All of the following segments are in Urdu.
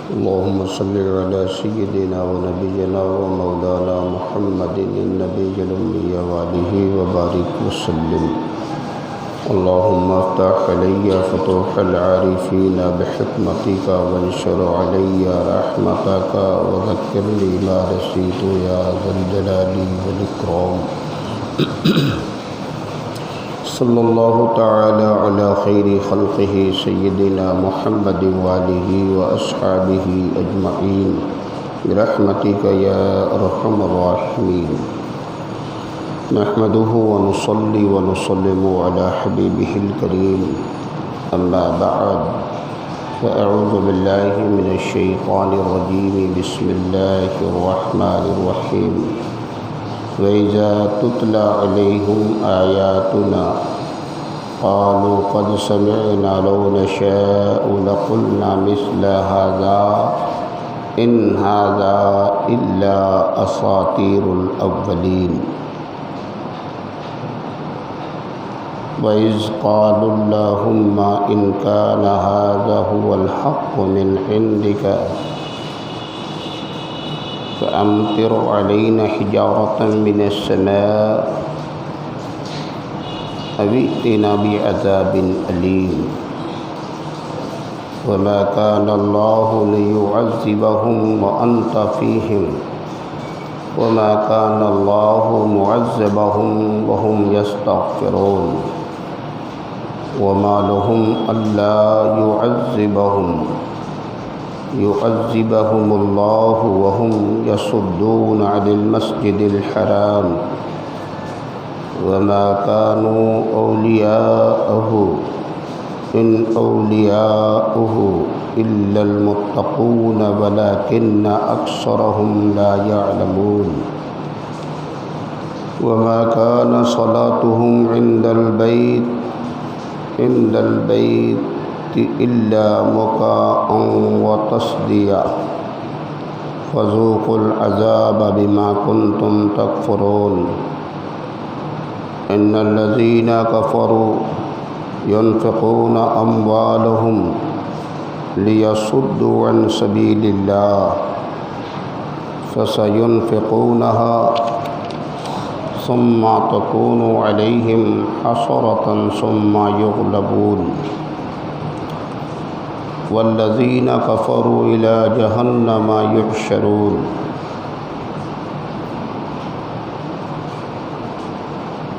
اللهم صل على سيدنا ونبينا ومولانا محمد النبي الأمي وآله وبارك وسلم. اللهم افتح علي فتوح العارفين بحكمتك وانشر علي رحمتك وذكرني ما نسيت يا ذا الجلال والإكرام. صلی اللہ تعالی علی خیر خلقہ سیدنا محمد وآلہ واصحابہ اجمعین برحمتک یا ارحم الراحمین. نحمده ونصلی ونسلم علی حبیبہ الکریم. اما بعد فاعوذ باللہ من الشیطان الرجیم. بسم اللہ الرحمن الرحیم. وَإِذَا تُتْلَى عَلَيْهِمْ آيَاتُنَا قَالُوا قَدْ سَمِعْنَا لَوْ نَشَاءُ لَقُلْنَا مِثْلَ هَذَا إِنْ هَذَا إِلَّا أَسَاطِيرُ الْأَوَّلِينَ. وَإِذْ قَالُوا اللَّهُمَّ إِنْ كَانَ هَذَا هُوَ الْحَقُّ مِنْ عِنْدِكَ فأمطر علينا حجارة من السماء أو ائتنا بعذاب أليم. وما كان الله ليعذبهم وأنت فيهم وما كان الله معذبهم وهم يستغفرون. وما لهم ألا يعذبهم الله وهم يصدون عن المسجد الحرام وما كانوا أولياءه إن أولياؤه إلا المتقون ولكن أكثرهم لا يعلمون. وما كان صلاتهم عند البيت إلا مكاء وتصديا فذوقوا العذاب بما كنتم تكفرون. إن الذين كفروا ينفقون أموالهم ليصدوا عن سبيل الله فسينفقونها ثم تكون عليهم حسرة ثم يغلبون. والذين كفروا إلى جهنم يحشرون.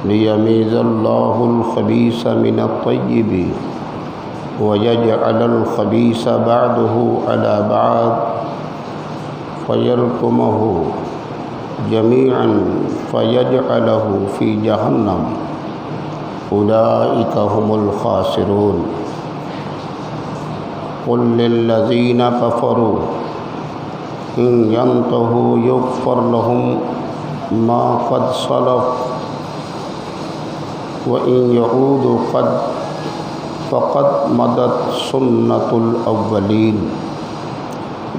ليميز الله الخبيث من الطيب ويجعل الخبيث بعده على بعض فيلقمه جميعا فيجعله في جهنم أولئك هم الخاسرون. قل للذين كفروا إن ينتهوا يغفر لهم ما قد سلف وإن يعودوا فقد مضت سنة الأولين.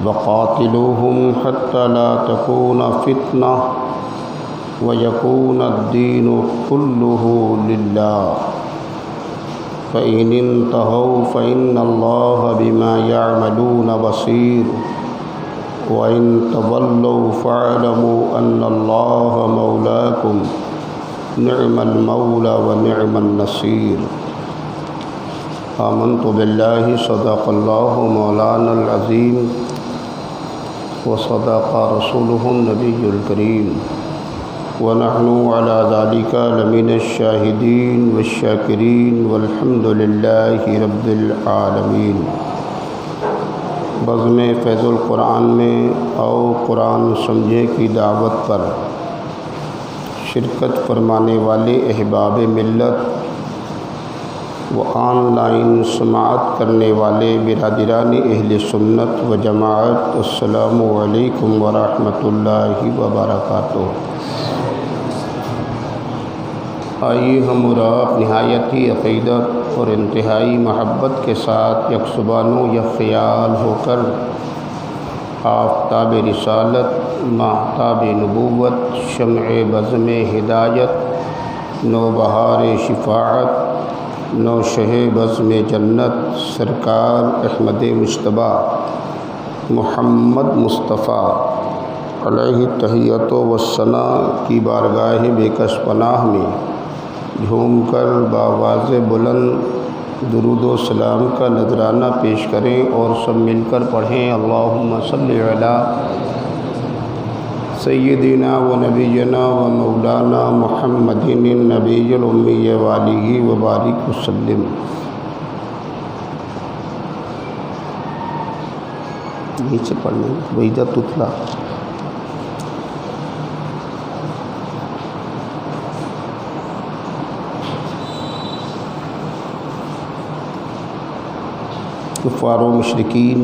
وقاتلوهم حتى لا تكون فتنة ويكون الدين كله لله فإن انتهوا فإن الله بما يعملون بصير وإن تولوا فاعلموا أن الله مولاكم نعم المولى ونعم النصير. آمنت بالله صدق الله مولانا العظيم وصدق رسوله النبي الكريم ونحن على ذلك لمن الشاهدين والشاكرين والحمد لله رب العالمين. بزم فیض القرآن میں آؤ قرآن سمجھے کی دعوت پر شرکت فرمانے والے احباب ملت و آن لائن سماعت کرنے والے برادران اہل سنت و جماعت، السلام علیکم ورحمۃ اللہ وبرکاتہ. آئیے ہم آپ نہایتی عقیدت اور انتہائی محبت کے ساتھ یکسبان و یک خیال ہو کر آفتاب رسالت، ماہتاب نبوت، شمع بزم ہدایت، نوبہار شفاعت، نو شہ بزم جنت سرکار احمد مجتبیٰ محمد مصطفیٰ علیہ تحیت و ثنا کی بارگاہ بے کس پناہ میں جھوم کر بآواز بلند درود و سلام کا نذرانہ پیش کریں اور سب مل کر پڑھیں اللہم صلی علی سیدنا و نبینا و مولانا محمد النبی الامی وآلہ وبارک وسلم۔ نیچے پڑھنے وَإِذَا تُتْلَى کفار و مشرکین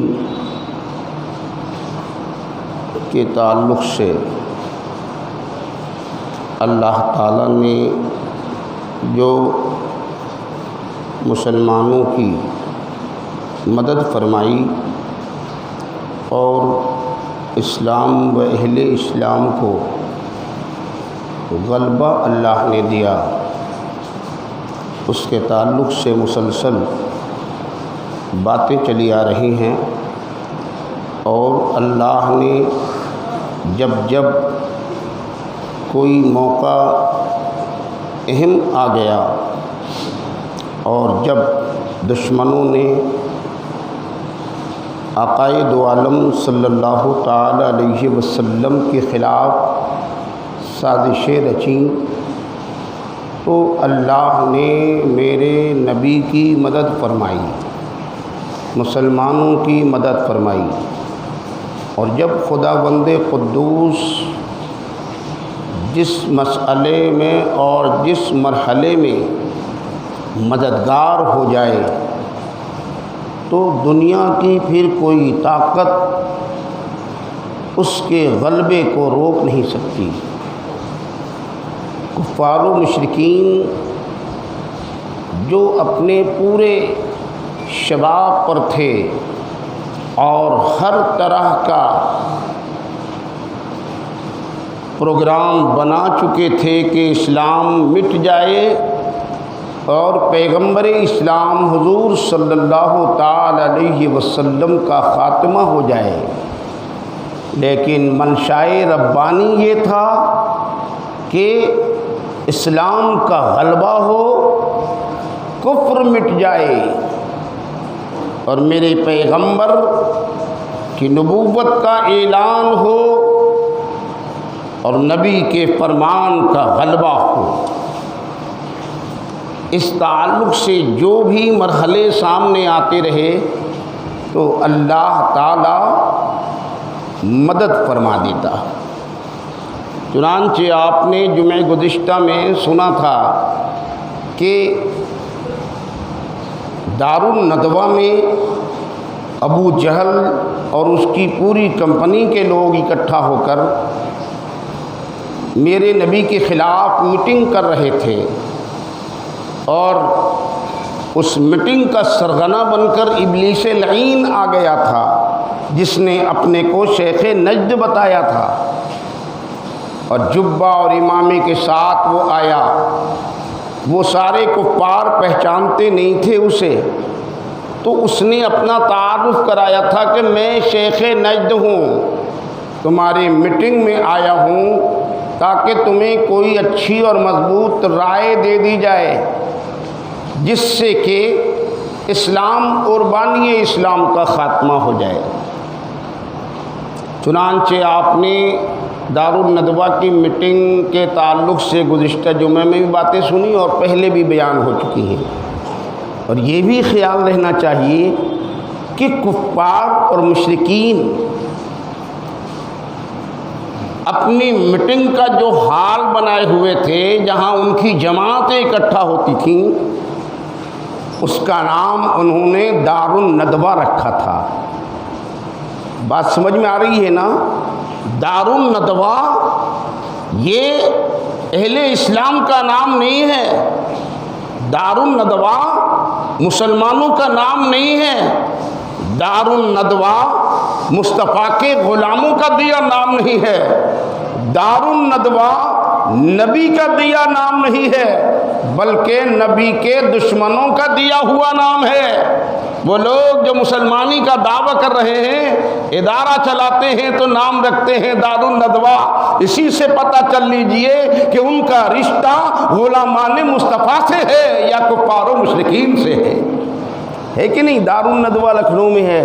کے تعلق سے اللہ تعالیٰ نے جو مسلمانوں کی مدد فرمائی اور اسلام و اہل اسلام کو غلبہ اللہ نے دیا، اس کے تعلق سے مسلسل باتیں چلی آ رہی ہیں، اور اللہ نے جب جب کوئی موقع اہم آ گیا اور جب دشمنوں نے آقائے دو عالم صلی اللہ تعالی علیہ وسلم کے خلاف سازشیں رچیں، تو اللہ نے میرے نبی کی مدد فرمائی، مسلمانوں کی مدد فرمائی، اور جب خداوند قدوس جس مسئلے میں اور جس مرحلے میں مددگار ہو جائے تو دنیا کی پھر کوئی طاقت اس کے غلبے کو روک نہیں سکتی۔ کفار و مشرکین جو اپنے پورے شباب پر تھے اور ہر طرح کا پروگرام بنا چکے تھے کہ اسلام مٹ جائے اور پیغمبر اسلام حضور صلی اللہ تعالی علیہ وسلم کا خاتمہ ہو جائے، لیکن منشائے ربانی یہ تھا کہ اسلام کا غلبہ ہو، کفر مٹ جائے اور میرے پیغمبر کی نبوت کا اعلان ہو اور نبی کے فرمان کا غلبہ ہو۔ اس تعلق سے جو بھی مرحلے سامنے آتے رہے تو اللہ تعالی مدد فرما دیتا۔ چنانچہ آپ نے جمعہ گزشتہ میں سنا تھا کہ دارالندوہ میں ابو جہل اور اس کی پوری کمپنی کے لوگ اکٹھا ہو کر میرے نبی کے خلاف میٹنگ کر رہے تھے، اور اس میٹنگ کا سرغنہ بن کر ابلیس لعین آ گیا تھا، جس نے اپنے کو شیخ نجد بتایا تھا، اور جبہ اور امامے کے ساتھ وہ آیا۔ وہ سارے کفار پہچانتے نہیں تھے اسے، تو اس نے اپنا تعارف کرایا تھا کہ میں شیخ نجد ہوں، تمہاری میٹنگ میں آیا ہوں تاکہ تمہیں کوئی اچھی اور مضبوط رائے دے دی جائے جس سے کہ اسلام اور بانی اسلام کا خاتمہ ہو جائے۔ چنانچہ آپ نے دارالندوہ کی میٹنگ کے تعلق سے گزشتہ جمعہ میں بھی باتیں سنی اور پہلے بھی بیان ہو چکی ہیں، اور یہ بھی خیال رہنا چاہیے کہ کفار اور مشرکین اپنی میٹنگ کا جو حال بنائے ہوئے تھے، جہاں ان کی جماعتیں اکٹھا ہوتی تھیں، اس کا نام انہوں نے دارالندوہ رکھا تھا۔ بات سمجھ میں آ رہی ہے نا؟ دارالندوہ یہ اہل اسلام کا نام نہیں ہے، دارالندوہ مسلمانوں کا نام نہیں ہے، دارالندوہ مصطفیٰ کے غلاموں کا دیا نام نہیں ہے، دارالندوہ نبی کا دیا نام نہیں ہے، بلکہ نبی کے دشمنوں کا دیا ہوا نام ہے۔ وہ لوگ جو مسلمانی کا دعویٰ کر رہے ہیں، ادارہ چلاتے ہیں تو نام رکھتے ہیں دار الندوہ، اسی سے پتہ چل لیجئے کہ ان کا رشتہ غلامان مصطفیٰ سے ہے یا کفار و مشرکین سے ہے کہ نہیں؟ دار الندوہ لکھنؤ میں ہے،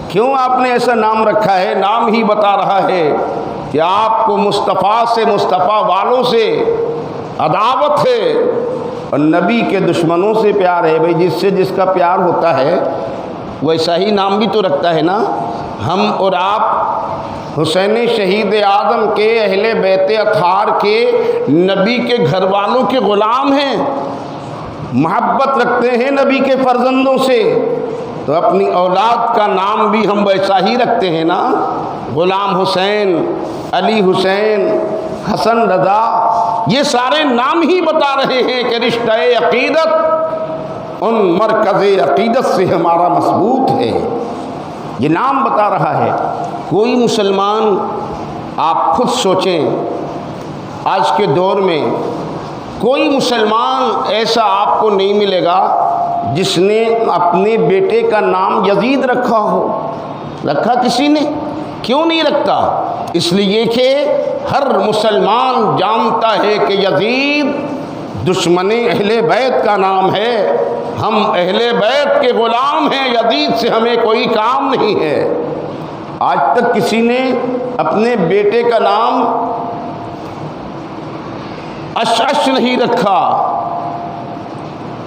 کیوں آپ نے ایسا نام رکھا ہے؟ نام ہی بتا رہا ہے کہ آپ کو مصطفیٰ سے، مصطفیٰ والوں سے عداوت ہے اور نبی کے دشمنوں سے پیار ہے۔ بھئی جس سے جس کا پیار ہوتا ہے ویسا ہی نام بھی تو رکھتا ہے نا۔ ہم اور آپ حسین شہید اعظم کے، اہل بیت اطہار کے، نبی کے گھر والوں کے غلام ہیں، محبت رکھتے ہیں نبی کے فرزندوں سے، تو اپنی اولاد کا نام بھی ہم ویسا ہی رکھتے ہیں نا۔ غلام حسین، علی حسین، حسن رضا، یہ سارے نام ہی بتا رہے ہیں کہ رشتہ عقیدت ان مرکز عقیدت سے ہمارا مضبوط ہے، یہ نام بتا رہا ہے۔ کوئی مسلمان، آپ خود سوچیں، آج کے دور میں کوئی مسلمان ایسا آپ کو نہیں ملے گا جس نے اپنے بیٹے کا نام یزید رکھا ہو۔ رکھا کسی نے؟ کیوں نہیں رکھتا؟ اس لیے کہ ہر مسلمان جانتا ہے کہ یزید دشمن اہل بیت کا نام ہے، ہم اہل بیت کے غلام ہیں، یزید سے ہمیں کوئی کام نہیں ہے۔ آج تک کسی نے اپنے بیٹے کا نام اشعث نہیں رکھا،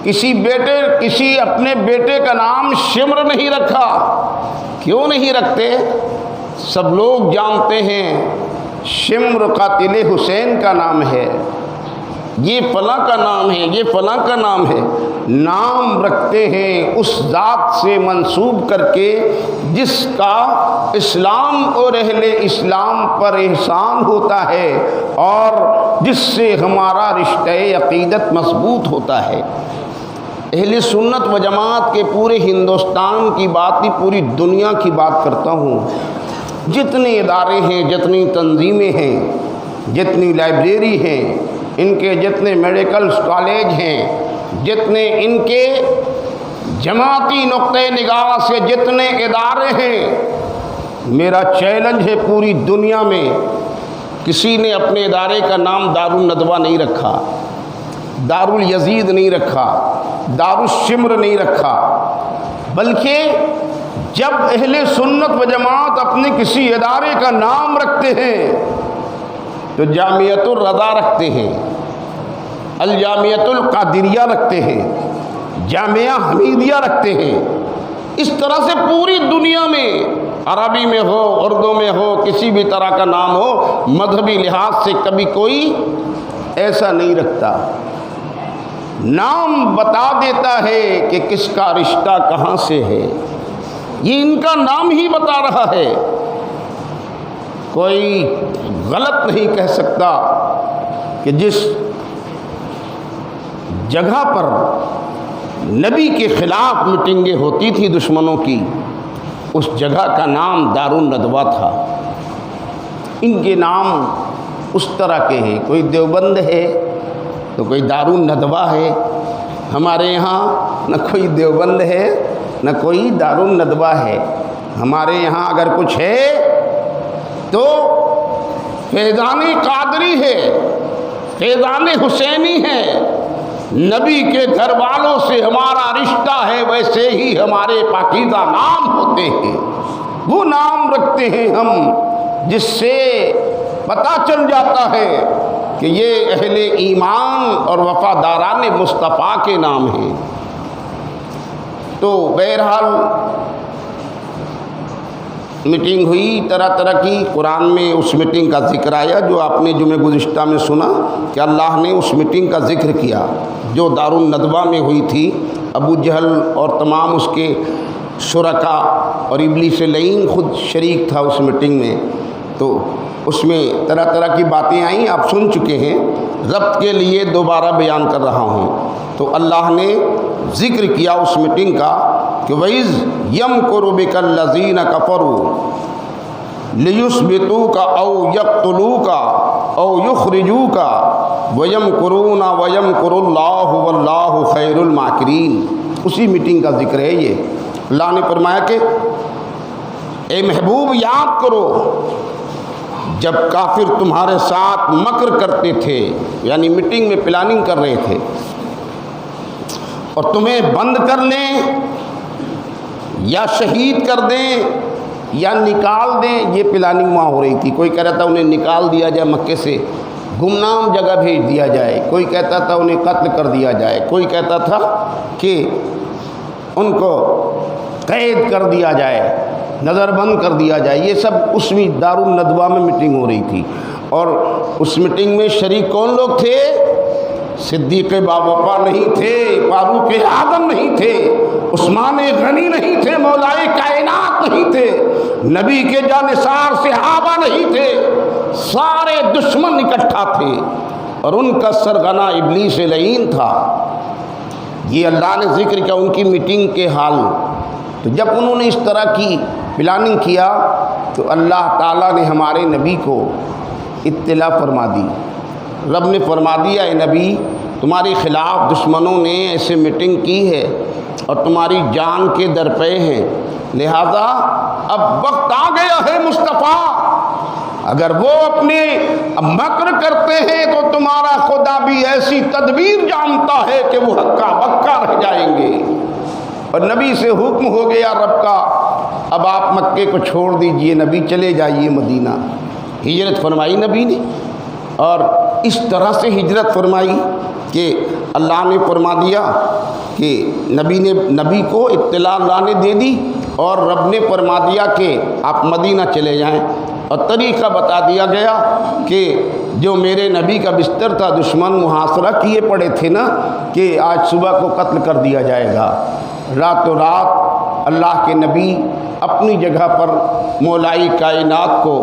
کسی اپنے بیٹے کا نام شمر نہیں رکھا۔ کیوں نہیں رکھتے؟ سب لوگ جانتے ہیں شمر قاتل حسین کا نام ہے، یہ فلاں کا نام ہے، یہ فلاں کا نام ہے۔ نام رکھتے ہیں اس ذات سے منسوب کر کے جس کا اسلام اور اہل اسلام پر احسان ہوتا ہے اور جس سے ہمارا رشتہ عقیدت مضبوط ہوتا ہے۔ اہل سنت و جماعت کے پورے ہندوستان کی بات نہیں، پوری دنیا کی بات کرتا ہوں۔ جتنے ادارے ہیں، جتنی تنظیمیں ہیں، جتنی لائبریری ہیں، ان کے جتنے میڈیکل کالج ہیں، جتنے ان کے جماعتی نقطۂ نگاہ سے جتنے ادارے ہیں، میرا چیلنج ہے پوری دنیا میں کسی نے اپنے ادارے کا نام دار الندوہ نہیں رکھا، دار الیزید نہیں رکھا، دار الشمر نہیں رکھا، بلکہ جب اہل سنت و جماعت اپنے کسی ادارے کا نام رکھتے ہیں تو جامعۃ الرضا رکھتے ہیں، الجامعۃ القادریہ رکھتے ہیں، جامعہ حمیدیہ رکھتے ہیں۔ اس طرح سے پوری دنیا میں، عربی میں ہو، اردو میں ہو، کسی بھی طرح کا نام ہو، مذہبی لحاظ سے کبھی کوئی ایسا نہیں رکھتا۔ نام بتا دیتا ہے کہ کس کا رشتہ کہاں سے ہے، یہ ان کا نام ہی بتا رہا ہے۔ کوئی غلط نہیں کہہ سکتا کہ جس جگہ پر نبی کے خلاف میٹنگیں ہوتی تھی دشمنوں کی، اس جگہ کا نام دار الندوہ تھا۔ ان کے نام اس طرح کے ہیں، کوئی دیوبند ہے تو کوئی دار الندوہ ہے۔ ہمارے یہاں نہ کوئی دیوبند ہے نہ کوئی دار الندوہ ہے۔ ہمارے یہاں اگر کچھ ہے تو فیضان قادری ہے، فیضان حسینی ہے۔ نبی کے گھر والوں سے ہمارا رشتہ ہے، ویسے ہی ہمارے پاکیزہ نام ہوتے ہیں، وہ نام رکھتے ہیں ہم جس سے پتہ چل جاتا ہے کہ یہ اہل ایمان اور وفاداران مصطفیٰ کے نام ہیں۔ تو بہرحال میٹنگ ہوئی طرح طرح کی، قرآن میں اس میٹنگ کا ذکر آیا جو آپ نے جمعہ گزشتہ میں سنا کہ اللہ نے اس میٹنگ کا ذکر کیا جو دار الندوہ میں ہوئی تھی۔ ابو جہل اور تمام اس کے شرکا اور ابلیس لعین خود شریک تھا اس میٹنگ میں، تو اس میں طرح طرح کی باتیں آئیں، آپ سن چکے ہیں، ضبط کے لیے دوبارہ بیان کر رہا ہوں۔ تو اللہ نے ذکر کیا اس میٹنگ کا کہ وَإِذْ يَمْكُرُ بِكَ الَّذِينَ كَفَرُوا لِيُثْبِتُوكَ أَوْ يَقْتُلُوكَ أَوْ يُخْرِجُوكَ وَيَمْكُرُونَ وَيَمْكُرُ اللَّهُ وَاللَّهُ خَيْرُ الْمَاكِرِينَ۔ اسی میٹنگ کا ذکر ہے یہ۔ اللہ نے فرمایا کہ اے محبوب یاد کرو جب کافر تمہارے ساتھ مکر کرتے تھے، یعنی میٹنگ میں پلاننگ کر رہے تھے، اور تمہیں بند کر لیں یا شہید کر دیں یا نکال دیں، یہ پلاننگ وہاں ہو رہی تھی۔ کوئی کہہ رہا تھا انہیں نکال دیا جائے مکے سے، گمنام جگہ بھیج دیا جائے، کوئی کہتا تھا انہیں قتل کر دیا جائے، کوئی کہتا تھا کہ ان کو قید کر دیا جائے، نظر بند کر دیا جائے۔ یہ سب اس میں دارالندوہ میں میٹنگ ہو رہی تھی، اور اس میٹنگ میں شریک کون لوگ تھے؟ صدیق باوفا نہیں تھے، فاروق اعظم نہیں تھے، عثمان غنی نہیں تھے، مولائے کائنات نہیں تھے، نبی کے جانثار صحابہ نہیں تھے، سارے دشمن اکٹھا تھے، اور ان کا سرغنہ ابلیس لعین تھا۔ یہ اللہ نے ذکر کیا ان کی میٹنگ کے حال۔ تو جب انہوں نے اس طرح کی پلاننگ کیا تو اللہ تعالیٰ نے ہمارے نبی کو اطلاع فرما دی۔ رب نے فرما دیا اے نبی تمہارے خلاف دشمنوں نے ایسے میٹنگ کی ہے اور تمہاری جان کے درپے ہیں، لہذا اب وقت آ گیا ہے مصطفیٰ، اگر وہ اپنے مکر کرتے ہیں تو تمہارا خدا بھی ایسی تدبیر جانتا ہے کہ وہ ہکا بکا رہ جائیں گے۔ اور نبی سے حکم ہو گیا رب کا، اب آپ مکے کو چھوڑ دیجئے، نبی چلے جائیے مدینہ۔ ہجرت فرمائی نبی نے، اور اس طرح سے ہجرت فرمائی کہ اللہ نے فرما دیا کہ نبی کو اطلاع اللہ نے دے دی، اور رب نے فرما دیا کہ آپ مدینہ چلے جائیں، اور طریقہ بتا دیا گیا کہ جو میرے نبی کا بستر تھا دشمن محاصرہ کیے پڑے تھے نا کہ آج صبح کو قتل کر دیا جائے گا، راتوں رات اللہ کے نبی اپنی جگہ پر مولائی کائنات کو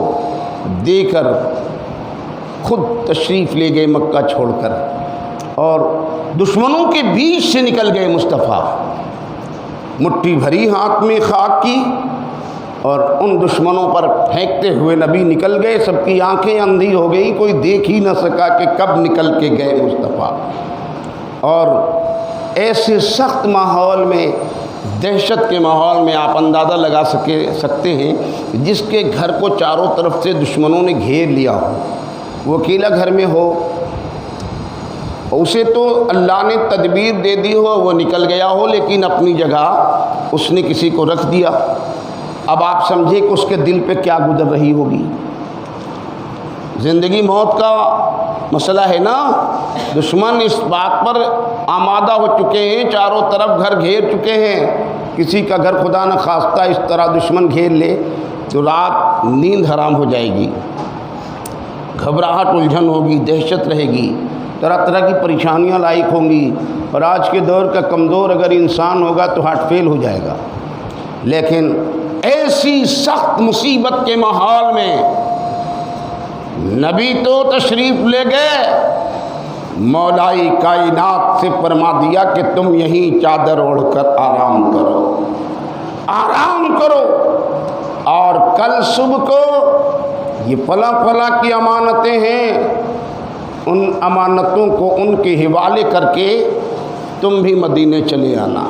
دے کر خود تشریف لے گئے مکہ چھوڑ کر، اور دشمنوں کے بیچ سے نکل گئے مصطفیٰ، مٹھی بھری ہاتھ میں خاک کی، اور ان دشمنوں پر پھینکتے ہوئے نبی نکل گئے۔ سب کی آنکھیں اندھی ہو گئی، کوئی دیکھ ہی نہ سکا کہ کب نکل کے گئے مصطفیٰ۔ اور ایسے سخت ماحول میں، دہشت کے ماحول میں آپ اندازہ لگا سکتے ہیں جس کے گھر کو چاروں طرف سے دشمنوں نے گھیر لیا ہو، وہ اکیلا گھر میں ہو، اسے تو اللہ نے تدبیر دے دی ہو، وہ نکل گیا ہو، لیکن اپنی جگہ اس نے کسی کو رکھ دیا۔ اب آپ سمجھے کہ اس کے دل پہ کیا گزر رہی ہوگی۔ زندگی موت کا مسئلہ ہے نا، دشمن اس بات پر آمادہ ہو چکے ہیں، چاروں طرف گھر گھیر چکے ہیں، کسی کا گھر خدا نہ خواستہ اس طرح دشمن گھیر لے تو رات نیند حرام ہو جائے گی، گھبراہٹ الجھن ہوگی، دہشت رہے گی، طرح طرح کی پریشانیاں لاحق ہوں گی، اور آج کے دور کا کمزور اگر انسان ہوگا تو ہارٹ فیل ہو جائے گا۔ لیکن ایسی سخت مصیبت کے ماحول میں نبی تو تشریف لے گئے، مولائی کائنات سے فرما دیا کہ تم یہیں چادر اوڑھ کر آرام کرو، آرام کرو، اور کل صبح کو یہ فلاں فلاں کی امانتیں ہیں، ان امانتوں کو ان کے حوالے کر کے تم بھی مدینے چلے آنا۔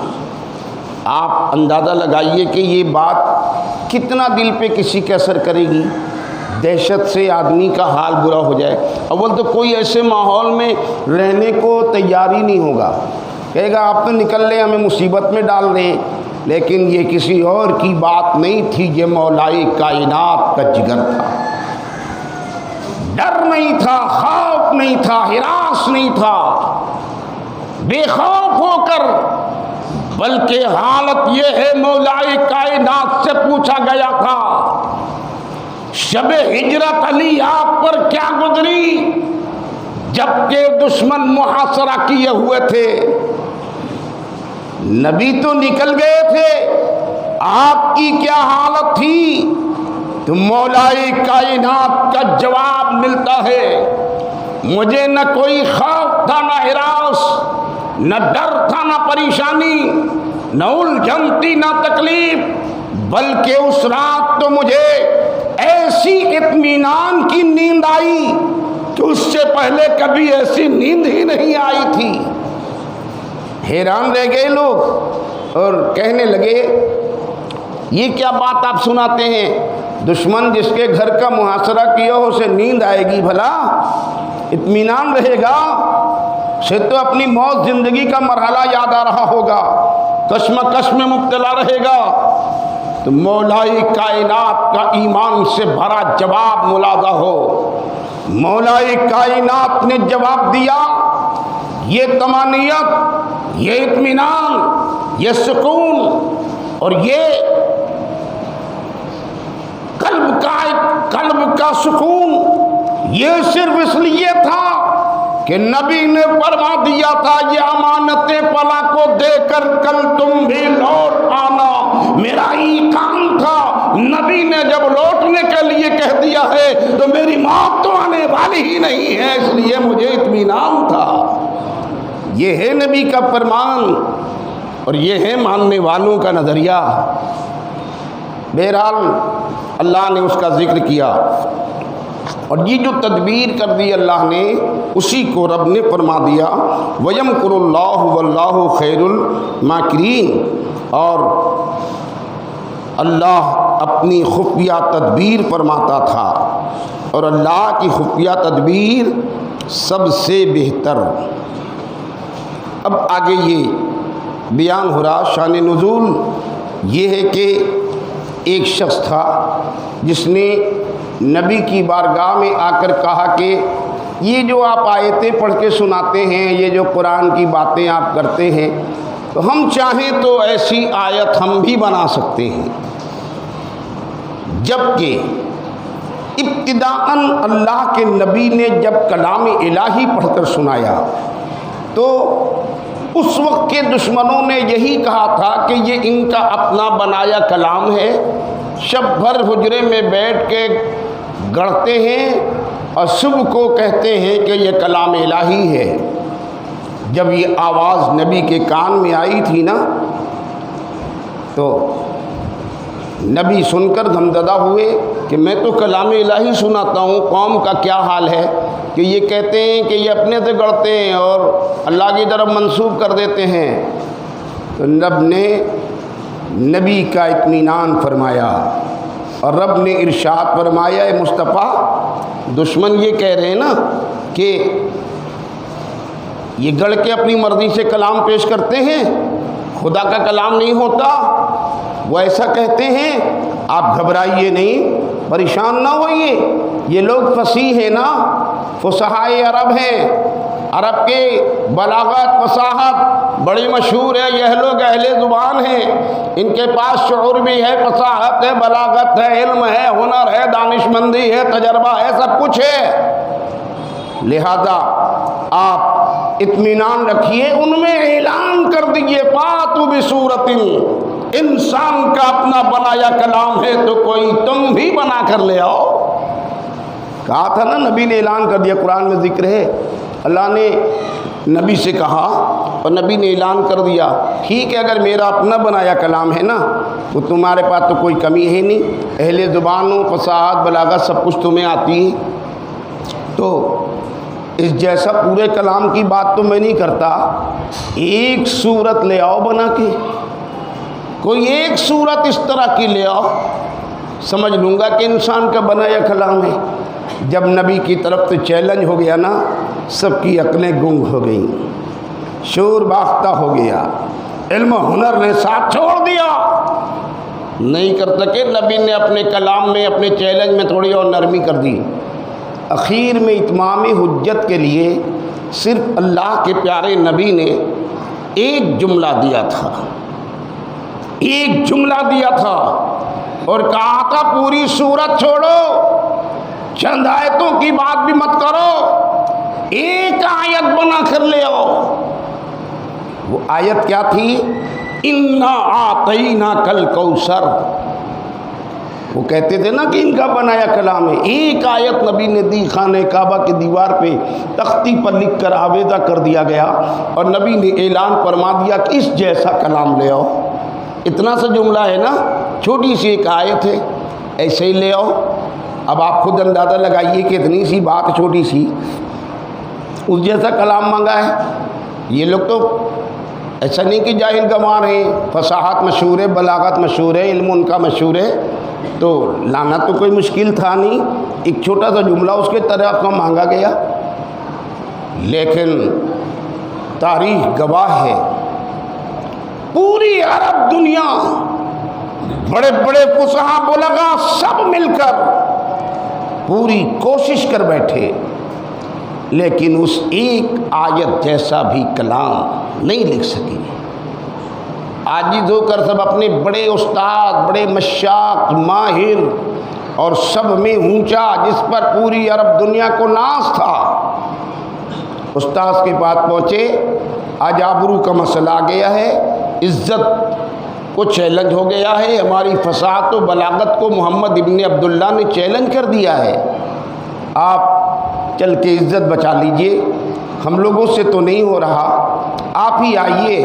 آپ اندازہ لگائیے کہ یہ بات کتنا دل پہ کسی کے اثر کرے گی، دہشت سے آدمی کا حال برا ہو جائے۔ اول تو کوئی ایسے ماحول میں رہنے کو تیار ہی نہیں ہوگا، کہے گا آپ تو نکل لیں، ہمیں مصیبت میں ڈال رہے ہیں۔ لیکن یہ کسی اور کی بات نہیں تھی، یہ مولائی کائنات کا جگر تھا۔ ڈر نہیں تھا، خوف نہیں تھا، ہراس نہیں تھا، بے خوف ہو کر، بلکہ حالت یہ ہے مولائی کائنات سے پوچھا گیا تھا شب ہجرت علی آپ پر کیا گزری جبکہ دشمن محاصرہ کیے ہوئے تھے؟ نبی تو نکل گئے تھے، آپ کی کیا حالت تھی؟ تو مولائی کائنات کا جواب ملتا ہے، مجھے نہ کوئی خوف تھا، نہ ہراس، نہ ڈر تھا، نہ پریشانی، نہ الجھن تھی، نہ تکلیف، بلکہ اس رات تو مجھے ایسی اطمینان کی نیند آئی کہ اس سے پہلے کبھی ایسی نیند ہی نہیں آئی تھی۔ حیران رہ گئے لوگ اور کہنے لگے یہ کیا بات آپ سناتے ہیں، دشمن جس کے گھر کا محاصرہ کیا ہو اسے نیند آئے گی بھلا، اطمینان رہے گا، اسے تو اپنی موت زندگی کا مرحلہ یاد آ رہا ہوگا، کشمکش میں مبتلا رہے گا۔ تو مولائے کائنات کا ایمان سے بھرا جواب ملاحظہ ہو۔ مولائے کائنات نے جواب دیا، یہ طمانینت، یہ اطمینان، یہ سکون اور یہ قلب کا سکون یہ صرف اس لیے تھا کہ نبی نے فرما دیا تھا یہ امانتیں فلاں کو دے کر کل تم بھی لوٹ آنا، میرا ہی کام تھا۔ نبی نے جب لوٹنے کے لیے کہہ دیا ہے تو میری موت تو آنے والی ہی نہیں ہے، اس لیے مجھے اطمینان تھا۔ یہ ہے نبی کا فرمان اور یہ ہے ماننے والوں کا نظریہ۔ بہرحال اللہ نے اس کا ذکر کیا اور یہ جو تدبیر کر دی اللہ نے اسی کو رب نے فرما دیا وَيَمْكُرُ اللَّهُ وَاللَّهُ خَيْرُ الْمَاكِرِينَ، اور اللہ اپنی خفیہ تدبیر فرماتا تھا اور اللہ کی خفیہ تدبیر سب سے بہتر۔ اب آگے یہ بیان ہو رہا شان نزول یہ ہے کہ ایک شخص تھا جس نے نبی کی بارگاہ میں آ کر کہا کہ یہ جو آپ آیتیں پڑھ کے سناتے ہیں، یہ جو قرآن کی باتیں آپ کرتے ہیں، تو ہم چاہیں تو ایسی آیت ہم بھی بنا سکتے ہیں۔ جبکہ ابتداءً اللہ کے نبی نے جب کلام الہی پڑھ کر سنایا تو اس وقت کے دشمنوں نے یہی کہا تھا کہ یہ ان کا اپنا بنایا کلام ہے، شب بھر حجرے میں بیٹھ کے گڑھتے ہیں اور صبح کو کہتے ہیں کہ یہ کلام الہی ہے۔ جب یہ آواز نبی کے کان میں آئی تھی نا تو نبی سن کر دمددہ ہوئے کہ میں تو کلام الہی سناتا ہوں، قوم کا کیا حال ہے کہ یہ کہتے ہیں کہ یہ اپنے سے گڑھتے ہیں اور اللہ کی طرف منسوب کر دیتے ہیں۔ تو رب نے نبی کا اطمینان فرمایا اور رب نے ارشاد فرمایا اے مصطفیٰ، دشمن یہ کہہ رہے ہیں نا کہ یہ گڑھ کے اپنی مرضی سے کلام پیش کرتے ہیں، خدا کا کلام نہیں ہوتا، وہ ایسا کہتے ہیں۔ آپ گھبرائیے نہیں، پریشان نہ ہوئیے، یہ لوگ فصیح ہیں نا، فصحائے عرب ہیں، عرب کے بلاغت فصاحت بڑی مشہور ہے، یہ لوگ اہل زبان ہیں، ان کے پاس شعور بھی ہے، فصاحت ہے، بلاغت ہے، علم ہے، ہنر ہے، دانش مندی ہے، تجربہ ہے، سب کچھ ہے۔ لہذا آپ اطمینان رکھیے، ان میں اعلان کر دیجئے فاتوا بسورۃ، انسان کا اپنا بنایا کلام ہے تو کوئی تم بھی بنا کر لے آؤ۔ کہا تھا نا نبی نے اعلان کر دیا، قرآن میں ذکر ہے، اللہ نے نبی سے کہا اور نبی نے اعلان کر دیا ٹھیک ہے اگر میرا اپنا بنایا کلام ہے نا تو تمہارے پاس تو کوئی کمی ہے نہیں، اہل زبانوں فصاحت بلاغت سب کچھ تمہیں آتی ہے، تو اس جیسا پورے کلام کی بات تو میں نہیں کرتا، ایک صورت لے آؤ بنا کے، کوئی ایک صورت اس طرح کی لے آؤ، سمجھ لوں گا کہ انسان کا بنایا کلام ہے۔ جب نبی کی طرف سے چیلنج ہو گیا نا، سب کی عقلیں گنگ ہو گئیں، شور باختہ ہو گیا، علم و ہنر نے ساتھ چھوڑ دیا، نہیں کر سکے۔ نبی نے اپنے کلام میں اپنے چیلنج میں تھوڑی اور نرمی کر دی۔ اخیر میں اتمام حجت کے لیے صرف اللہ کے پیارے نبی نے ایک جملہ دیا تھا، ایک جملہ دیا تھا اور کہا تھا پوری سورت چھوڑو، چند آیتوں کی بات بھی مت کرو، ایک آیت بنا کر لے آؤ۔ وہ آیت کیا تھی؟ اِنَّا أَعْطَيْنَاكَ الْكَوْثَرَ۔ وہ کہتے تھے نا کہ ان کا بنایا کلام ہے، ایک آیت نبی نے دی، خانہ کعبہ کی دیوار پہ تختی پر لکھ کر آویزہ کر دیا گیا اور نبی نے اعلان فرما دیا کہ اس جیسا کلام لے آؤ۔ اتنا سا جملہ ہے نا، چھوٹی سی ایک آیت ہے، ایسے ہی لے آؤ۔ اب آپ خود اندازہ لگائیے کہ اتنی سی بات چھوٹی سی اس جیسا کلام مانگا ہے۔ یہ لوگ تو ایسا نہیں کہ جاہل گنوار ہیں، فصاحت مشہور ہے، بلاغت مشہور ہے، علم ان کا مشہور ہے، تو لانا تو کوئی مشکل تھا نہیں، ایک چھوٹا سا جملہ اس کے طرح کا مانگا گیا۔ لیکن تاریخ گواہ ہے، پوری عرب دنیا، بڑے بڑے فصحاء بلغاء سب مل کر پوری کوشش کر بیٹھے، لیکن اس ایک آیت جیسا بھی کلام نہیں لکھ سکی۔ عاجز ہو کر سب اپنے بڑے استاد، بڑے مشاق، ماہر اور سب میں اونچا، جس پر پوری عرب دنیا کو ناز تھا، استاذ کے پاس پہنچے۔ آج آبرو کا مسئلہ آ گیا ہے، عزت کو چیلنج ہو گیا ہے، ہماری فصاحت و بلاغت کو محمد ابن عبداللہ نے چیلنج کر دیا ہے، آپ چل کے عزت بچا لیجئے، ہم لوگوں سے تو نہیں ہو رہا، آپ ہی آئیے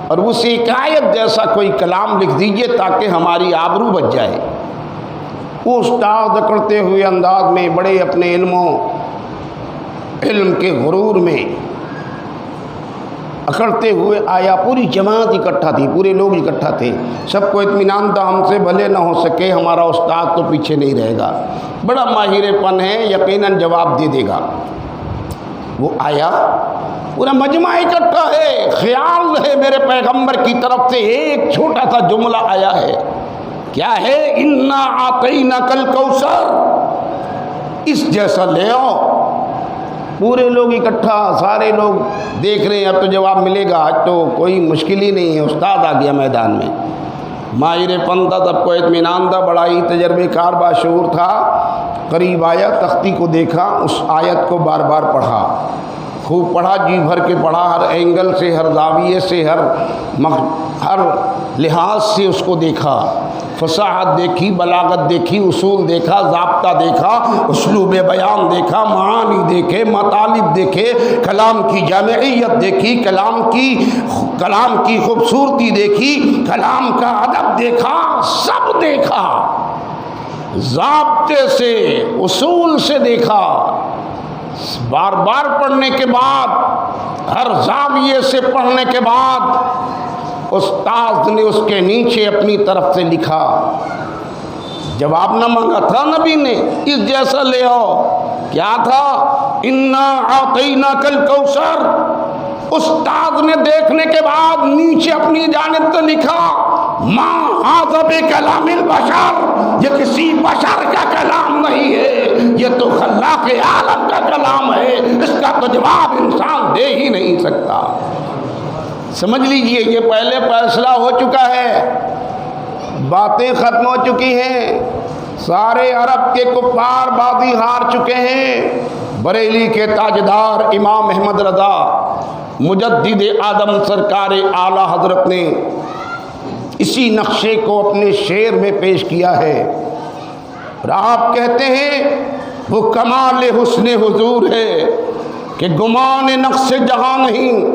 اور اس ایک آیت جیسا کوئی کلام لکھ دیجئے تاکہ ہماری آبرو بچ جائے۔ وہ استاد اکڑتے ہوئے انداز میں، بڑے اپنے علم کے غرور میں اکڑتے ہوئے آیا۔ پوری جماعت اکٹھا تھی، پورے لوگ اکٹھا تھے، سب کو اطمینان تھا ہم سے بھلے نہ ہو سکے، ہمارا استاد تو پیچھے نہیں رہے گا، بڑا ماہر فن ہے، یقیناً جواب دے دے گا۔ وہ آیا، پورا مجمع اکٹھا ہے، خیال ہے میرے پیغمبر کی طرف سے ایک چھوٹا سا جملہ آیا ہے، کیا ہے؟ انا اعطیناک الکوثر، اس جیسا لے آؤ۔ پورے لوگ اکٹھا، سارے لوگ دیکھ رہے ہیں اب تو جواب ملے گا، آج تو کوئی مشکل ہی نہیں ہے، استاد آ گیا میدان میں، ماہر فن تھا، سب کو اطمینان تھا، بڑا ہی تجربے کار باشعور تھا۔ قریب آیا، تختی کو دیکھا، اس آیت کو بار بار پڑھا، خوب پڑھا، جی بھر کے پڑھا، ہر اینگل سے، ہر زاویے سے، ہر لحاظ سے اس کو دیکھا، فصاحت دیکھی، بلاغت دیکھی، اصول دیکھا، ضابطہ دیکھا، اسلوب بیان دیکھا، معانی دیکھے، مطالب دیکھے، کلام کی جامعیت دیکھی، کلام کی خوبصورتی دیکھی، کلام کا ادب دیکھا، سب دیکھا، ضابطے سے، اصول سے دیکھا۔ بار بار پڑھنے کے بعد، ہر زاویے سے پڑھنے کے بعد، استاد نے اس کے نیچے اپنی طرف سے لکھا، جواب نہ مانگا تھا نبی نے، اس جیسا لے آؤ، کیا تھا؟ انا اعطیناک الکوثر۔ استاد نے دیکھنے کے بعد نیچے اپنی جانب سے لکھا، ما ھذا بکلام البشر، یہ کسی بشر کا کلام نہیں ہے، یہ تو خلاق عالم کا کلام ہے، اس کا تو جواب انسان دے ہی نہیں سکتا۔ سمجھ لیجئے، یہ پہلے فیصلہ ہو چکا ہے، باتیں ختم ہو چکی ہیں، سارے عرب کے کفار بازی ہار چکے ہیں۔ بریلی کے تاجدار امام احمد رضا مجدد آدم سرکار اعلیٰ حضرت نے اسی نقشے کو اپنے شعر میں پیش کیا ہے، اور آپ کہتے ہیں وہ کمال حسن حضور ہے کہ گمان نقش جہاں نہیں،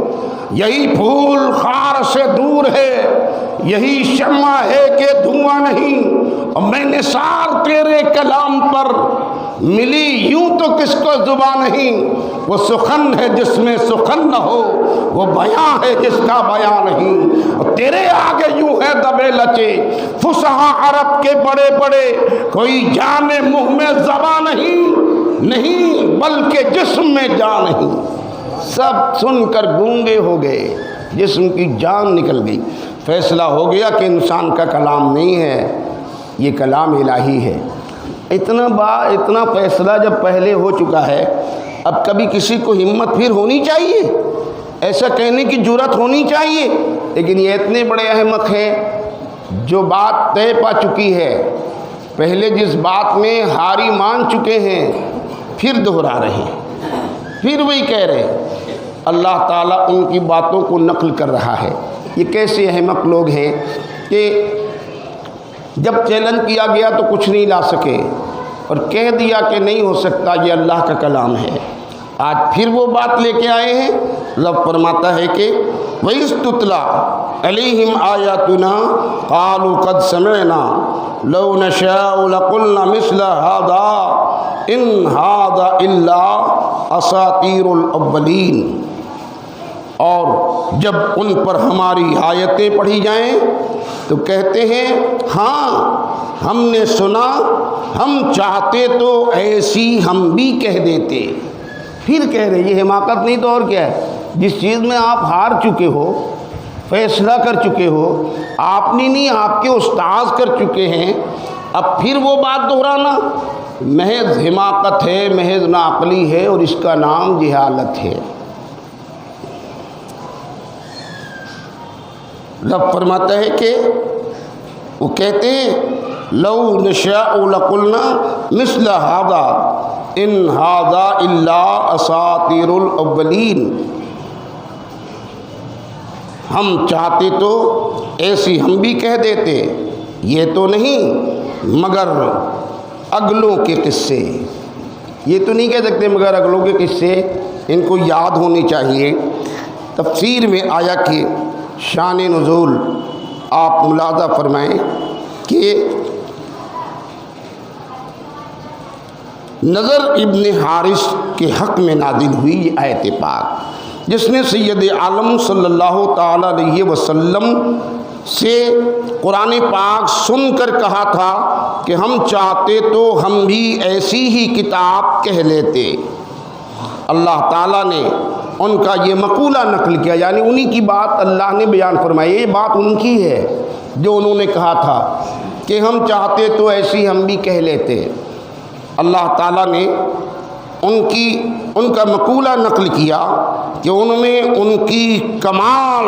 یہی پھول خار سے دور ہے، یہی شمع ہے کہ دھواں نہیں، اور میں نثار تیرے کلام پر ملی یوں تو کس کو زبان نہیں، وہ سخن ہے جس میں سخن نہ ہو، وہ بیاں ہے جس کا بیاں نہیں، اور تیرے آگے یوں ہے دبے لچے فصحاء عرب کے بڑے بڑے، کوئی جان منہ میں زبان نہیں بلکہ جسم میں جان نہیں۔ سب سن کر گونگے ہو گئے، جسم کی جان نکل گئی۔ فیصلہ ہو گیا کہ انسان کا کلام نہیں ہے، یہ کلام الہی ہے۔ اتنا فیصلہ جب پہلے ہو چکا ہے، اب کبھی کسی کو ہمت پھر ہونی چاہیے، ایسا کہنے کی جرات ہونی چاہیے، لیکن یہ اتنے بڑے احمق ہیں جو بات طے پا چکی ہے، پہلے جس بات میں ہاری مان چکے ہیں پھر دہرا رہے ہیں، پھر وہی کہہ رہے ہیں۔ اللہ تعالیٰ ان کی باتوں کو نقل کر رہا ہے۔ یہ کیسے احمق لوگ ہیں کہ جب چیلنج کیا گیا تو کچھ نہیں لا سکے، اور کہہ دیا کہ نہیں ہو سکتا، یہ اللہ کا کلام ہے۔ آج پھر وہ بات لے کے آئے ہیں۔ رب فرماتا ہے کہ وَإِذْ تُتْلَىٰ علیہم آیاتنا قالوا قد سمعنا لو نشاء لقلنا مثل هذا ان هذا الا اساطیر الاولین۔ اور جب ان پر ہماری آیتیں پڑھی جائیں تو کہتے ہیں ہاں ہم نے سنا، ہم چاہتے تو ایسی ہم بھی کہہ دیتے۔ پھر کہہ رہے یہ حماقت نہیں تو اور کیا ہے؟ جس چیز میں آپ ہار چکے ہو، فیصلہ کر چکے ہو، آپ نے نہیں آپ کے استاذ کر چکے ہیں، اب پھر وہ بات دہرانا محض حماقت ہے، محض ناعقلی ہے، اور اس کا نام جہالت ہے۔ رب فرماتا ہے کہ وہ کہتے ہیں لو نشاء لقلنا مثل هذا ان هذا الا اساطیر الاولین۔ ہم چاہتے تو ایسی ہم بھی کہہ دیتے، یہ تو نہیں مگر اگلوں کے قصے۔ یہ تو نہیں کہہ سکتے مگر اگلوں کے قصے ان کو یاد ہونی چاہیے۔ تفسیر میں آیا کہ شان نزول آپ ملاحظہ فرمائیں کہ نضر ابن حارث کے حق میں نازل ہوئی یہ آیت پاک، جس نے سید عالم صلی اللہ تعالی علیہ وسلم سے قرآن پاک سن کر کہا تھا کہ ہم چاہتے تو ہم بھی ایسی ہی کتاب کہہ لیتے۔ اللہ تعالیٰ نے ان کا یہ مقولہ نقل کیا، یعنی انہی کی بات اللہ نے بیان فرمائی، یہ بات ان کی ہے جو انہوں نے کہا تھا کہ ہم چاہتے تو ایسی ہم بھی کہہ لیتے۔ اللہ تعالیٰ نے ان کا مقولہ نقل کیا کہ ان میں ان کی کمال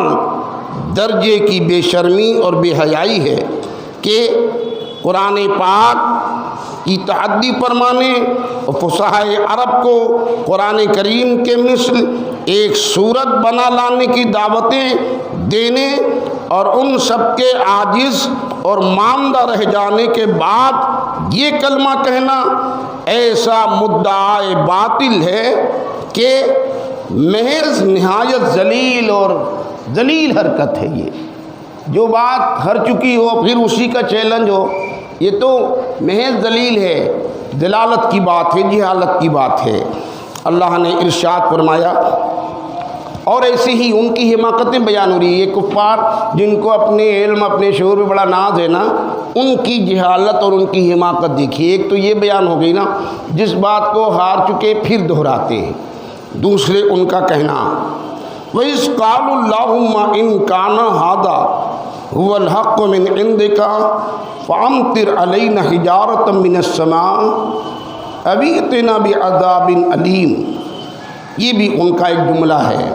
درجے کی بے شرمی اور بے حیائی ہے کہ قرآن پاک کی تعدی فرمانے اور فصحائے عرب کو قرآن کریم کے مثل ایک صورت بنا لانے کی دعوتیں دینے اور ان سب کے عاجز اور ماندہ رہ جانے کے بعد یہ کلمہ کہنا ایسا مدعا باطل ہے کہ محض نہایت ذلیل اور ذلیل حرکت ہے۔ یہ جو بات ہر چکی ہو پھر اسی کا چیلنج ہو، یہ تو محض ذلیل ہے، دلالت کی بات ہے، جہالت کی بات ہے۔ اللہ نے ارشاد فرمایا، اور ایسے ہی ان کی حماقتیں بیان ہو رہی ہے۔ یہ کفار جن کو اپنے علم اپنے شعور میں بڑا ناز ہے نا، ان کی جہالت اور ان کی حماقت دیکھیے۔ ایک تو یہ بیان ہو گئی نا جس بات کو ہار چکے پھر دہراتے ہیں۔ دوسرے ان کا کہنا وَإِذْ قَالُوا اللَّهُمَّ إِنْ كَانَ هَذَا هُوَ الْحَقُّ مِنْ عِنْدِكَ فَأَمْطِرْ عَلَيْنَا حِجَارَةً مِنَ السَّمَاءِ أَوْ ائْتِنَا بِعَذَابٍ أَلِيمٍ۔ یہ بھی ان کا ایک جملہ ہے۔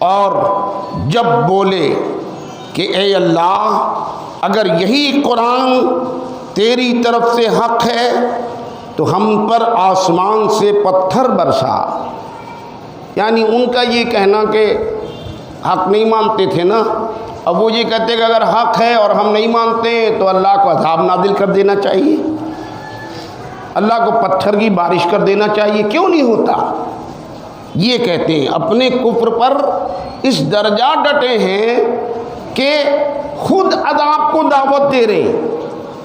اور جب بولے کہ اے اللہ اگر یہی قرآن تیری طرف سے حق ہے تو ہم پر آسمان سے پتھر برسا، یعنی ان کا یہ کہنا کہ حق نہیں مانتے تھے نا، اب وہ یہ کہتے کہ اگر حق ہے اور ہم نہیں مانتے تو اللہ کو عذاب نازل کر دینا چاہیے، اللہ کو پتھر کی بارش کر دینا چاہیے، کیوں نہیں ہوتا؟ یہ کہتے ہیں اپنے کفر پر اس درجہ ڈٹے ہیں کہ خود عذاب کو دعوت دے رہے ہیں،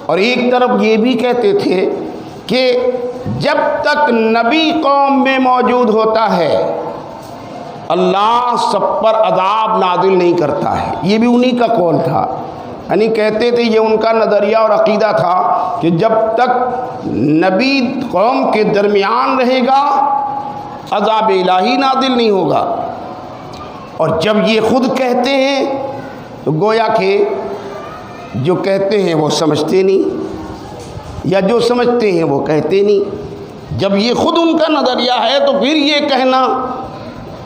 اور ایک طرف یہ بھی کہتے تھے کہ جب تک نبی قوم میں موجود ہوتا ہے اللہ سب پر عذاب نازل نہیں کرتا ہے۔ یہ بھی انہی کا قول تھا، یعنی کہتے تھے، یہ ان کا نظریہ اور عقیدہ تھا کہ جب تک نبی قوم کے درمیان رہے گا عذاب الہی نازل نہیں ہوگا۔ اور جب یہ خود کہتے ہیں تو گویا کہ جو کہتے ہیں وہ سمجھتے نہیں، یا جو سمجھتے ہیں وہ کہتے نہیں۔ جب یہ خود ان کا نظریہ ہے تو پھر یہ کہنا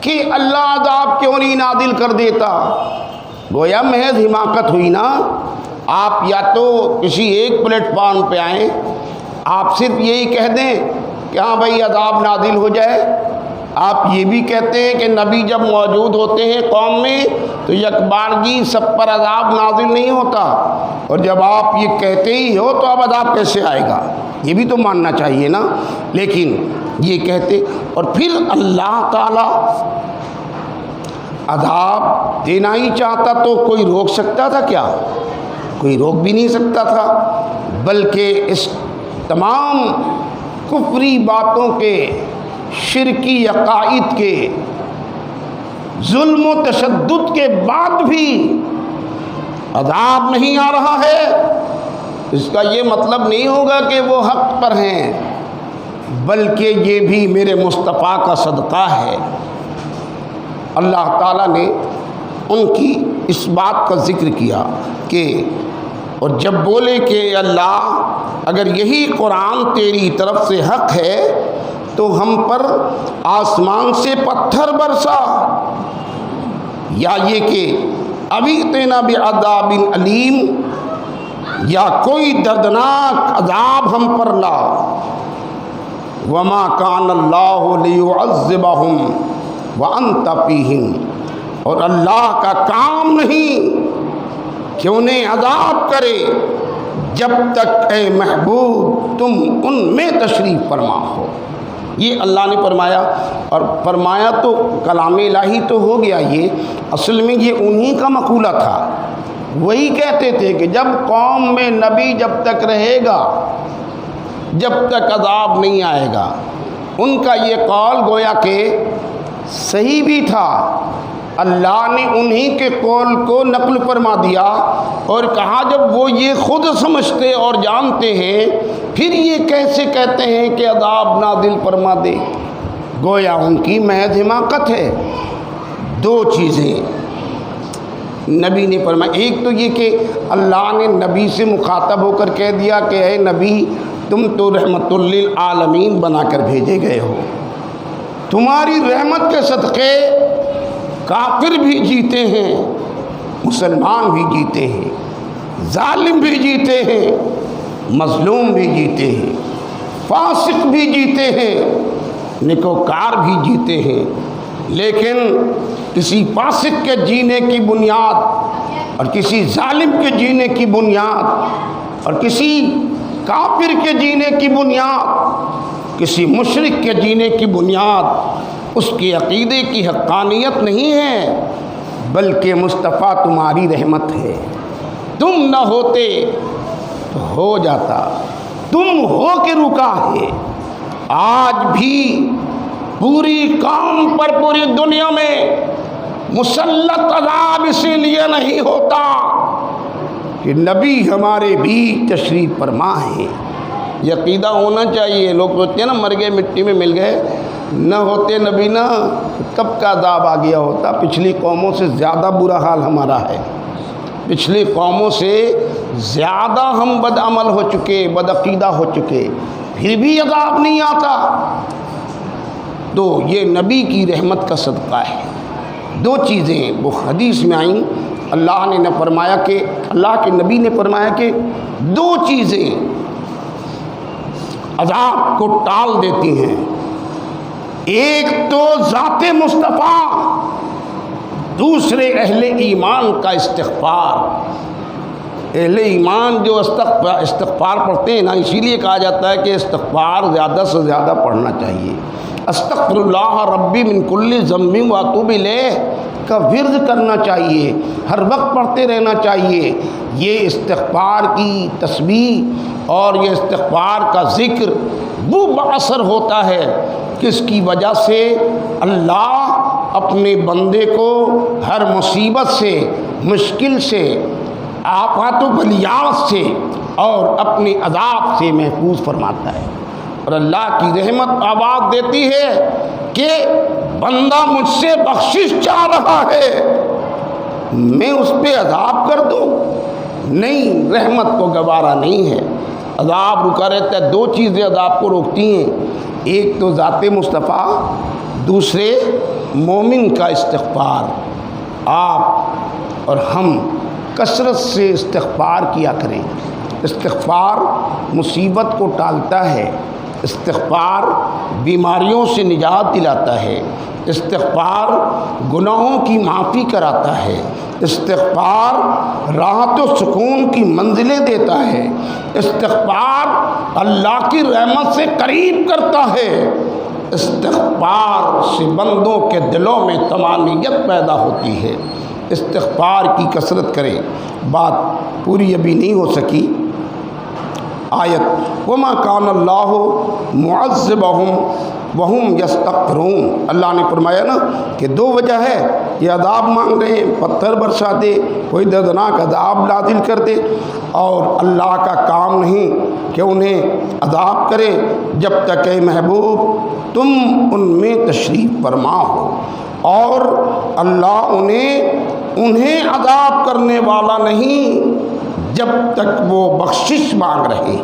کہ اللہ عذاب کیوں نہیں نازل کر دیتا، گویا محض حماقت ہوئی نا۔ آپ یا تو کسی ایک پلیٹ فارم پہ آئیں، آپ صرف یہی کہہ دیں کہ ہاں بھائی عذاب نازل ہو جائے۔ آپ یہ بھی کہتے ہیں کہ نبی جب موجود ہوتے ہیں قوم میں تو یکبارگی سب پر عذاب نازل نہیں ہوتا، اور جب آپ یہ کہتے ہی ہو تو اب عذاب کیسے آئے گا، یہ بھی تو ماننا چاہیے نا۔ لیکن یہ کہتے، اور پھر اللہ عذاب دینا ہی چاہتا تو کوئی روک سکتا تھا کیا؟ کوئی روک بھی نہیں سکتا تھا، بلکہ اس تمام کفری باتوں کے، شرکی عقائد کے، ظلم و تشدد کے بعد بھی عذاب نہیں آ رہا ہے، اس کا یہ مطلب نہیں ہوگا کہ وہ حق پر ہیں، بلکہ یہ بھی میرے مصطفیٰ کا صدقہ ہے۔ اللہ تعالیٰ نے ان کی اس بات کا ذکر کیا کہ اور جب بولے کہ اللہ اگر یہی قرآن تیری طرف سے حق ہے تو ہم پر آسمان سے پتھر برسا، یا یہ کہ ابھی تینا بعذاب علیم، یا کوئی دردناک عذاب ہم پر لا۔ وما کان اللہ لیعذبہم وانت فیہم، اور اللہ کا کام نہیں کہ انہیں عذاب کرے جب تک اے محبوب تم ان میں تشریف فرما ہو۔ یہ اللہ نے فرمایا، اور فرمایا تو کلام الہی تو ہو گیا، یہ اصل میں یہ انہی کا مقولہ تھا۔ وہی کہتے تھے کہ جب قوم میں نبی جب تک رہے گا جب تک عذاب نہیں آئے گا۔ ان کا یہ قول گویا کہ صحیح بھی تھا، اللہ نے انہی کے قول کو نقل فرما دیا اور کہا جب وہ یہ خود سمجھتے اور جانتے ہیں پھر یہ کیسے کہتے ہیں کہ عذاب نازل فرما دے؟ گویا ان کی محض حماقت ہے۔ دو چیزیں نبی نے فرمایا، ایک تو یہ کہ اللہ نے نبی سے مخاطب ہو کر کہہ دیا کہ اے نبی تم تو رحمت للعالمین بنا کر بھیجے گئے ہو، تمہاری رحمت کے صدقے کافر بھی جیتے ہیں، مسلمان بھی جیتے ہیں، ظالم بھی جیتے ہیں، مظلوم بھی جیتے ہیں، فاسق بھی جیتے ہیں، نیکوکار بھی جیتے ہیں۔ لیکن کسی فاسق کے جینے کی بنیاد اور کسی ظالم کے جینے کی بنیاد اور کسی کافر کے جینے کی بنیاد، کسی مشرک کے جینے کی بنیاد اس کے عقیدے کی حقانیت نہیں ہے، بلکہ مصطفیٰ تمہاری رحمت ہے۔ تم نہ ہوتے تو ہو جاتا، تم ہو کے رکا ہے۔ آج بھی پوری قوم پر، پوری دنیا میں مسلط عذاب اسی لیے نہیں ہوتا کہ نبی ہمارے بھی تشریف فرما ہے۔ یہ عقیدہ ہونا چاہیے۔ لوگ سوچتے ہیں نا مر گئے مٹی میں مل گئے، نہ ہوتے نبی نا کب کا عذاب آ گیا ہوتا۔ پچھلی قوموں سے زیادہ برا حال ہمارا ہے، پچھلی قوموں سے زیادہ ہم بد عمل ہو چکے، بد عقیدہ ہو چکے، پھر بھی عذاب نہیں آتا۔ تو یہ نبی کی رحمت کا صدقہ ہے۔ دو چیزیں وہ حدیث میں آئیں، اللہ نے فرمایا کہ اللہ کے نبی نے فرمایا کہ دو چیزیں عذاب کو ٹال دیتی ہیں، ایک تو ذات مصطفیٰ، دوسرے اہل ایمان کا استغفار۔ اہل ایمان جو استغفار پڑھتے ہیں نا، اسی لیے کہا جاتا ہے کہ استغفار زیادہ سے زیادہ پڑھنا چاہیے۔ استغفر اللہ ربی من کل ذنب واتوب الیہ کا ورد کرنا چاہیے، ہر وقت پڑھتے رہنا چاہیے۔ یہ استغفار کی تسبیح اور یہ استغفار کا ذکر وہ باثر ہوتا ہے کس کی وجہ سے اللہ اپنے بندے کو ہر مصیبت سے، مشکل سے، آفات و بلیات سے اور اپنے عذاب سے محفوظ فرماتا ہے۔ اور اللہ کی رحمت آواز دیتی ہے کہ بندہ مجھ سے بخشش چاہ رہا ہے، میں اس پہ عذاب کر دوں؟ نہیں، رحمت کو گوارا نہیں ہے، عذاب رکا رہتا ہے۔ دو چیزیں عذاب کو روکتی ہیں، ایک تو ذات مصطفیٰ، دوسرے مومن کا استغفار۔ آپ اور ہم کثرت سے استغفار کیا کریں۔ استغفار مصیبت کو ٹالتا ہے، استغفار بیماریوں سے نجات دلاتا ہے، استغفار گناہوں کی معافی کراتا ہے، استغفار راحت و سکون کی منزلیں دیتا ہے، استغفار اللہ کی رحمت سے قریب کرتا ہے۔ استغفار سے بندوں کے دلوں میں طمانینت پیدا ہوتی ہے۔ استغفار کی کثرت کریں۔ بات پوری ابھی نہیں ہو سکی۔ آیت وما کان اللہ معذبہم وہم یستغفرون، اللہ نے فرمایا نا کہ دو وجہ ہے، یہ عذاب مانگ رہے ہیں، پتھر برسا دے، کوئی دردناک عذاب نازل کر دے، اور اللہ کا کام نہیں کہ انہیں عذاب کرے جب تک اے محبوب تم ان میں تشریف فرما ہو، اور اللہ انہیں عذاب کرنے والا نہیں جب تک وہ بخشش مانگ رہے ہیں۔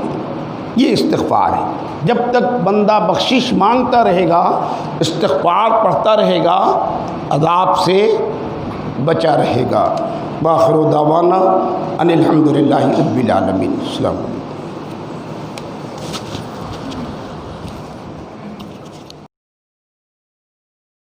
یہ استغفار ہے۔ جب تک بندہ بخشش مانگتا رہے گا، استغفار پڑھتا رہے گا، عذاب سے بچا رہے گا۔ وآخر دعوانا ان الحمد للہ رب العالمین۔ السلام علیکم۔